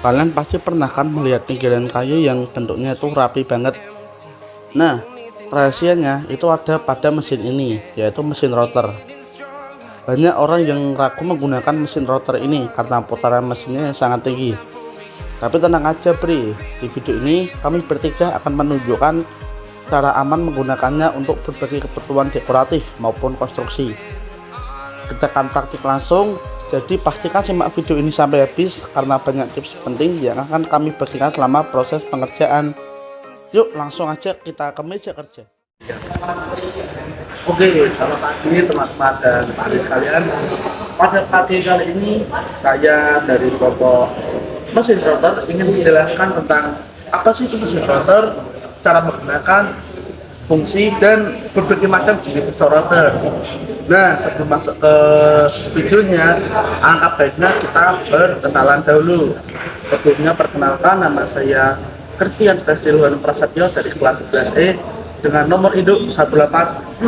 Kalian pasti pernah kan melihat pinggiran kayu yang bentuknya itu rapi banget. Nah, rahasianya itu ada pada mesin ini, yaitu mesin rotor. Banyak orang yang ragu menggunakan mesin rotor ini karena putaran mesinnya yang sangat tinggi. Tapi tenang aja Bri, di video ini kami bertiga akan menunjukkan cara aman menggunakannya untuk berbagai keperluan dekoratif maupun konstruksi. Kita akan praktik langsung, jadi pastikan simak video ini sampai habis karena banyak tips penting yang akan kami bagikan selama proses pengerjaan. Yuk langsung aja kita ke meja kerja. Oke, selamat pagi teman-teman dan adik kalian. Pada pagi kali ini saya dari kelompok mesin rotor ingin menjelaskan tentang apa sih itu mesin rotor, cara menggunakan, fungsi, dan berbagai macam jenis pisau rotor. Nah, sebelum masuk ke videonya, alangkah baiknya kita berkenalan dahulu. Sebelumnya perkenalkan, nama saya Christian Spesiluan Prasetyo dari kelas 11E dengan nomor induk 1860.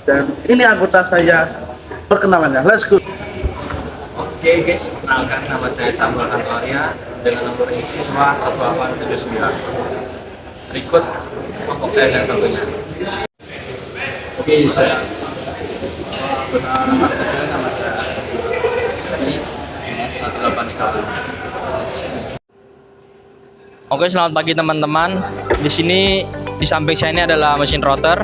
Dan ini anggota saya, perkenalannya. Let's go. Oke guys, kenalkan nama saya Samuel Antonia dengan nomor siswa 1879. Berikut kelompok saya yang satunya. Oke, saya nama saya S18 Oke, selamat pagi teman-teman. Di sini di samping saya ini adalah mesin rotor.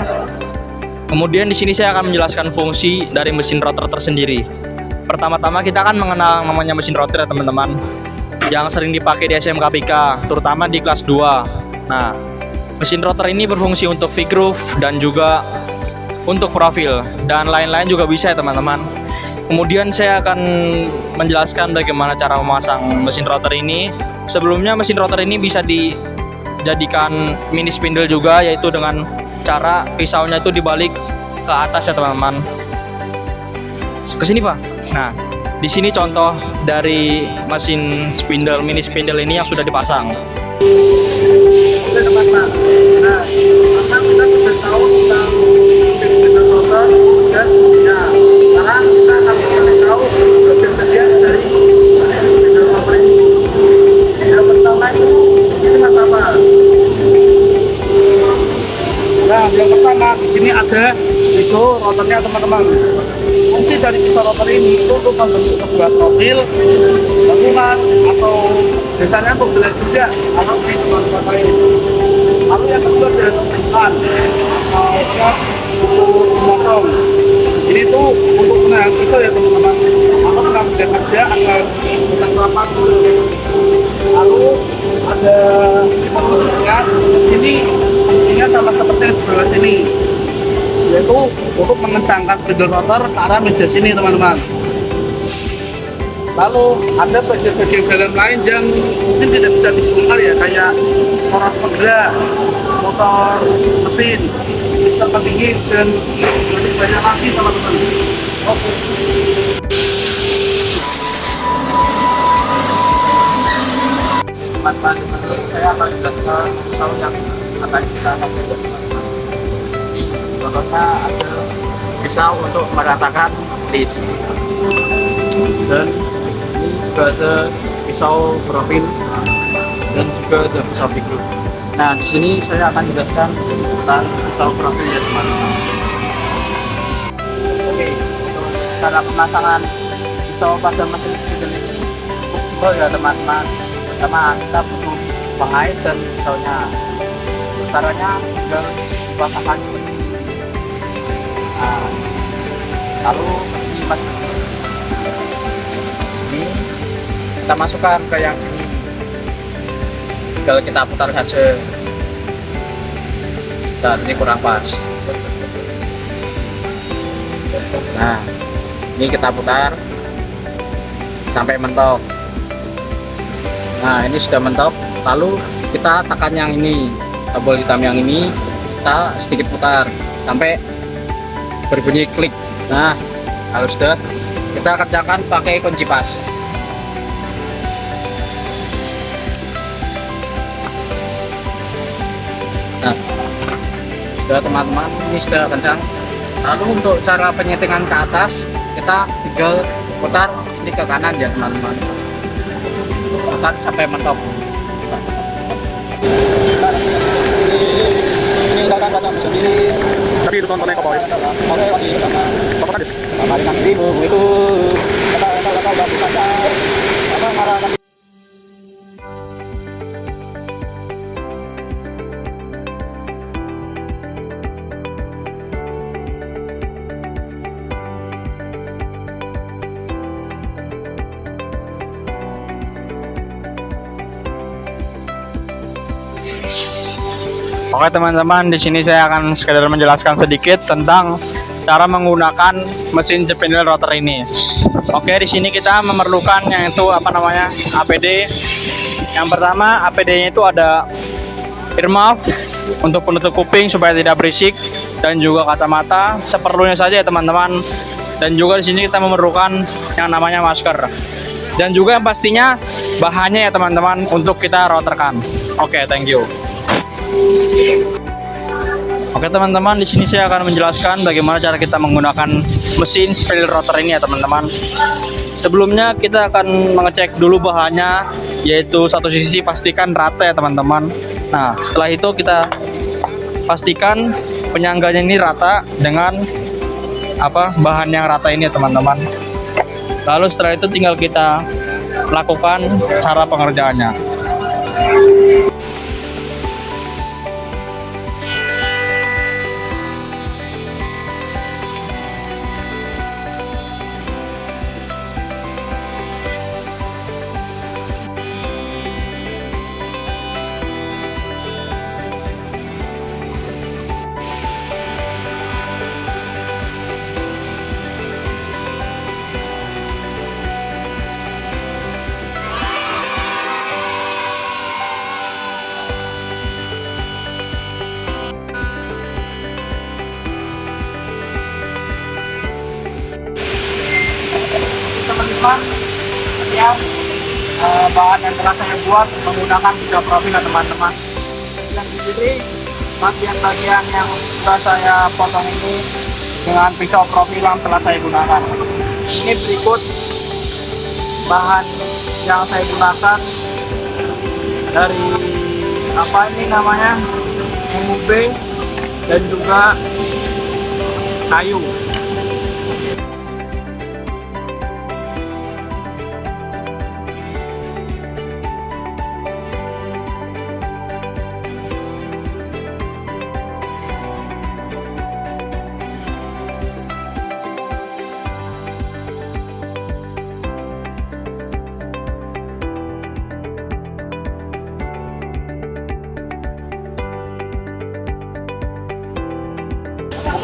Kemudian di sini saya akan menjelaskan fungsi dari mesin rotor tersendiri. Pertama-tama kita akan mengenal namanya mesin rotor ya teman-teman, yang sering dipakai di SMK PK, terutama di kelas 2. Nah, mesin rotor ini berfungsi untuk V-groove dan juga untuk profil dan lain-lain juga bisa ya teman-teman. Kemudian saya akan menjelaskan bagaimana cara memasang mesin rotor ini. Sebelumnya mesin rotor ini bisa dijadikan mini spindle juga, yaitu dengan cara pisaunya itu dibalik ke atas ya teman-teman. Kesini Pak. Nah, di sini contoh dari mesin spindle, mini spindle ini yang sudah dipasang. Oke teman-teman, nah sekarang kita sudah tahu tentang mesin rotor dan ya sekarang kita akan mencari tahu bagian-bagian dari mesin spindle rotor ini. Yang pertama itu apa? Nah, yang pertama di sini ada itu rotornya teman-teman. Fungsi dari pisau rotor ini itu untuk membentuk sebuah profil, bangunan, atau biasanya untuk belakang juga kalau di tempat-tempat lain. Lalu yang kedua adalah tempat atau untuk memotong. Ini tuh untuk menahan pisau ya teman-teman. Atau menahan kerja agar tetap rapat. Lalu ada penunjuknya. Ini ingat sama seperti yang di sebelah sini, yaitu untuk mengencangkan spindle rotor ke arah meja sini teman-teman. Lalu ada bagian-bagian dalam lain yang mungkin tidak bisa dibongkar ya, kayak poros penggerak, motor mesin, sistem pendingin, dan lebih banyak lagi teman-teman. Oke. Teman-teman, di sini saya akan menjelaskan pisau yang akan kita pakai teman-teman. Contohnya ada pisau untuk meratakan list, dan ini juga ada pisau profil dan juga ada pisau V-groove. Nah, di sini saya akan jelaskan tentang pisau profil ya teman-teman. Oke, untuk cara pemasangan pisau pada mesin spindle ini cukup simpel ya teman-teman. Pertama kita butuh pengait dan pisaunya. Caranya tinggal dipasangkan seperti ini. Nah, lalu ini pas ini kita masukkan ke yang sini, tinggal kita putar saja. Dan ini kurang pas. Nah, ini kita putar sampai mentok. Nah, ini sudah mentok. Lalu kita tekan yang ini, tombol hitam yang ini, kita sedikit putar sampai berbunyi klik. Nah, kalau sudah, kita kerjakan pakai kunci pas. Nah, sudah teman-teman, ini sudah kencang. Lalu untuk cara penyetingan ke atas, kita tinggal putar ini ke kanan ya teman-teman. tekan sampai mentok. Ini misalkan pasang mesin ini. Tapi itu tontonnya ke bawah. Oke, lagi sama. Berapa kan? Sama 6.000 itu. Kata bagus saja. Apa marah. Oke teman-teman, di sini saya akan sekedar menjelaskan sedikit tentang cara menggunakan mesin spindle rotor ini. Oke, di sini kita memerlukan yang itu APD. Yang pertama, APD-nya itu ada earmuff untuk penutup kuping supaya tidak berisik, dan juga kacamata seperlunya saja ya teman-teman. Dan juga di sini kita memerlukan yang namanya masker. Dan juga yang pastinya bahannya ya teman-teman untuk kita rotorkan. Oke, thank you. Oke teman-teman, di sini saya akan menjelaskan bagaimana cara kita menggunakan mesin spindle rotor ini ya teman-teman. Sebelumnya kita akan mengecek dulu bahannya, yaitu satu sisi pastikan rata ya teman-teman. Nah, setelah itu kita pastikan penyangganya ini rata dengan bahan yang rata ini ya teman-teman. Lalu setelah itu tinggal kita lakukan cara pengerjaannya. Teman-teman, sekian bahan yang telah saya buat menggunakan pisau profil ya teman-teman. Yang di sini bagian-bagian yang sudah saya potong ini dengan pisau profil yang telah saya gunakan. Ini berikut bahan yang saya gunakan dari MUB dan juga kayu.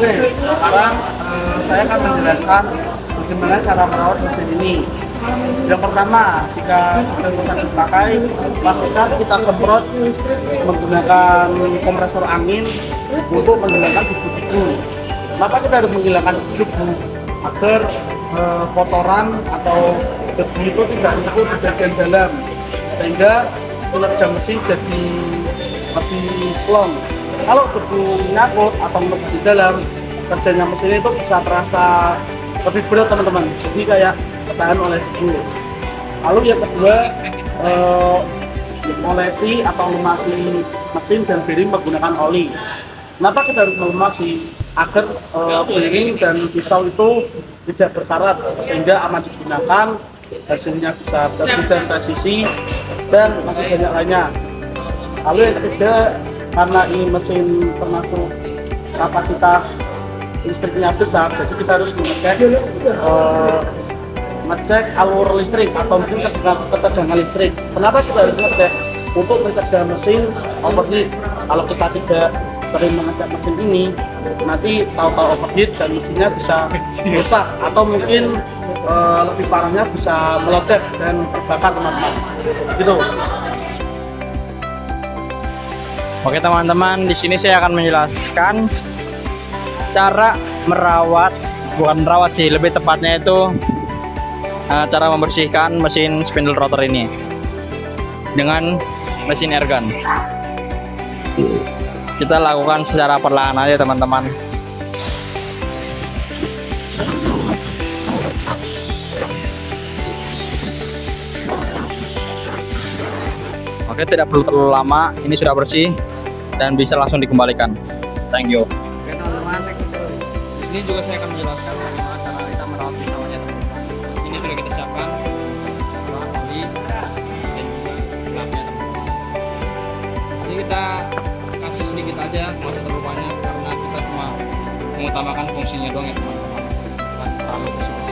Oke, sekarang saya akan menjelaskan bagaimana cara merawat mesin ini. Yang pertama, jika kita dipakai, pastikan kita semprot menggunakan kompresor angin untuk menghilangkan debu-debu. Kenapa kita harus menghilangkan debu? Agar kotoran atau debu itu tidak nyangkut di bagian dalam, sehingga kinerja mesin jadi lebih plong. Kalau debu nyangkut atau melekat di dalam, kerjanya mesin itu bisa terasa lebih berat teman-teman, jadi kayak ketahan oleh debu. Lalu yang kedua, olesi atau lumasi mesin dan bearing menggunakan oli. Kenapa kita harus melumasi? Agar bearing dan pisau itu tidak berkarat, sehingga aman digunakan, hasilnya bisa bersih dan presisi, dan masih banyak lainnya. Lalu yang ketiga, karena ini mesin termasuk kapasitas listriknya besar, jadi kita harus ngecek alur listrik atau mungkin ketegangan listrik. Kenapa kita harus ngecek? Untuk mencegah mesin overheat. Kalau kita tidak sering mengecek mesin ini, nanti tahu-tahu overheat dan mesinnya bisa rusak, atau mungkin lebih parahnya bisa meledak dan terbakar teman-teman. Gitu. Oke teman-teman, di sini saya akan menjelaskan cara bukan merawat sih, lebih tepatnya itu cara membersihkan mesin spindle rotor ini dengan mesin airgun. Kita lakukan secara perlahan aja teman-teman. Oke, tidak perlu terlalu lama. Ini sudah bersih dan bisa langsung dikembalikan. Thank you. Oke teman-teman, Di sini juga saya akan menjelaskan bagaimana cara kita merawat pisaunya. Ini sudah kita siapkan oli dan juga gelapnya, teman-teman. Di sini kita kasih sedikit aja, nggak usah terlalu banyak karena kita cuma mengutamakan fungsinya doang ya teman-teman. Bukan terlalu kesemuanya.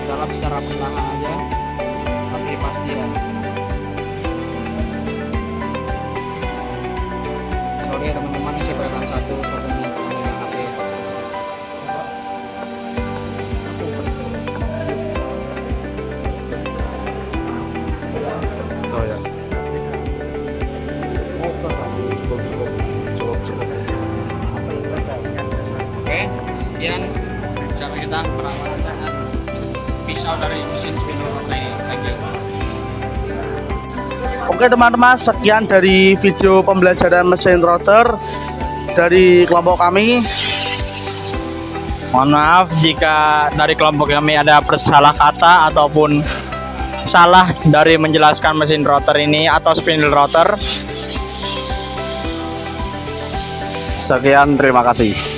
Dalam secara perlahan aja, tapi pasti ya. Sorry ya teman-teman, ini saya pegang satu ini pegang HP. Tuh ya. Cukup. Oke, sekian cara kita perawatan dengan pisau dari mesin spindle rotor ini. Thank you. Oke teman-teman, sekian dari video pembelajaran mesin rotor dari kelompok kami. Mohon maaf jika dari kelompok kami ada salah kata ataupun salah dari menjelaskan mesin rotor ini atau spindle rotor. Sekian, terima kasih.